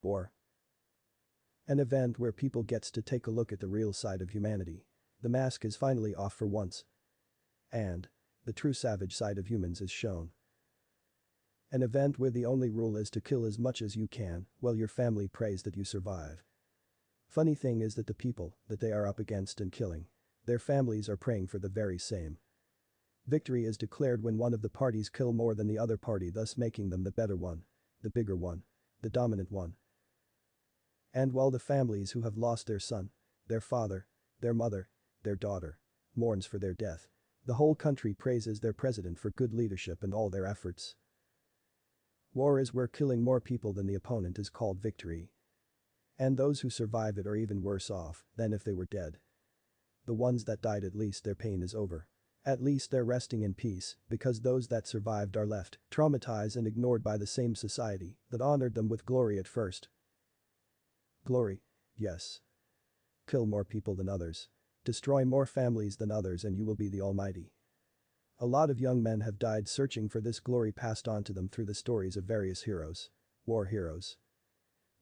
War. An event where people gets to take a look at the real side of humanity. The mask is finally off for once. And the true savage side of humans is shown. An event where the only rule is to kill as much as you can while your family prays that you survive. Funny thing is that the people that they are up against and killing, their families are praying for the very same. Victory is declared when one of the parties kill more than the other party, thus making them the better one, the bigger one, the dominant one. And while the families who have lost their son, their father, their mother, their daughter, mourns for their death, the whole country praises their president for good leadership and all their efforts. War is where killing more people than the opponent is called victory. And those who survive it are even worse off than if they were dead. The ones that died, at least their pain is over. At least they're resting in peace, because those that survived are left traumatized and ignored by the same society that honored them with glory at first. Glory? Yes. Kill more people than others. Destroy more families than others and you will be the almighty. A lot of young men have died searching for this glory passed on to them through the stories of various heroes. War heroes.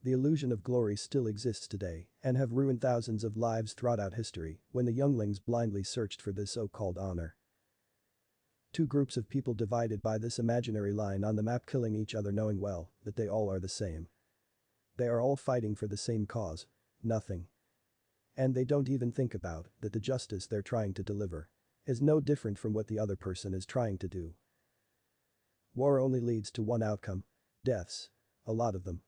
The illusion of glory still exists today and have ruined thousands of lives throughout history when the younglings blindly searched for this so-called honor. Two groups of people divided by this imaginary line on the map, killing each other knowing well that they all are the same. They are all fighting for the same cause. Nothing. And they don't even think about that the justice they're trying to deliver is no different from what the other person is trying to do. War only leads to one outcome. Deaths. A lot of them.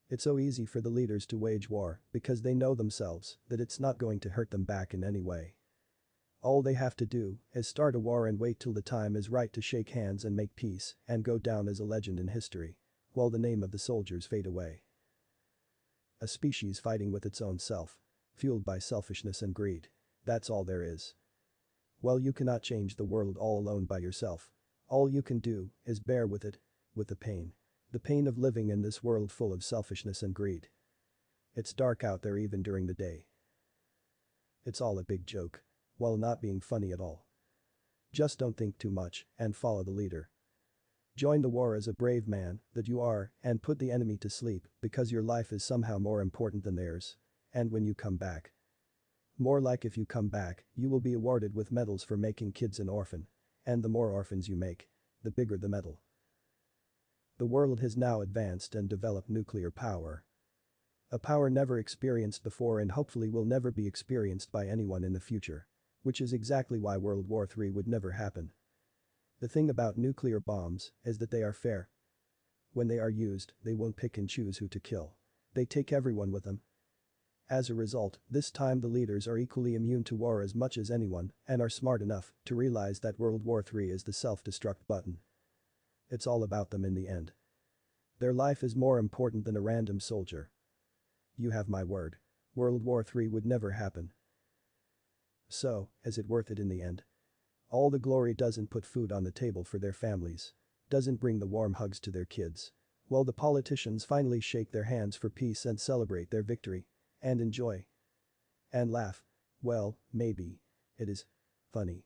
It's so easy for the leaders to wage war because they know themselves that it's not going to hurt them back in any way. All they have to do is start a war and wait till the time is right to shake hands and make peace and go down as a legend in history, while the name of the soldiers fade away. A species fighting with its own self, fueled by selfishness and greed. That's all there is. Well, you cannot change the world all alone by yourself. All you can do is bear with it, with the pain. The pain of living in this world full of selfishness and greed. It's dark out there even during the day. It's all a big joke, while not being funny at all. Just don't think too much and follow the leader. Join the war as a brave man that you are and put the enemy to sleep because your life is somehow more important than theirs. And when you come back. More like if you come back, you will be awarded with medals for making kids an orphan. And the more orphans you make, the bigger the medal. The world has now advanced and developed nuclear power. A power never experienced before and hopefully will never be experienced by anyone in the future. Which is exactly why World War III would never happen. The thing about nuclear bombs is that they are fair. When they are used, they won't pick and choose who to kill. They take everyone with them. As a result, this time the leaders are equally immune to war as much as anyone and are smart enough to realize that World War III is the self-destruct button. It's all about them in the end. Their life is more important than a random soldier. You have my word. World War III would never happen. So, is it worth it in the end? All the glory doesn't put food on the table for their families. Doesn't bring the warm hugs to their kids. While the politicians finally shake their hands for peace and celebrate their victory. And enjoy. And laugh. Well, maybe. It is. Funny.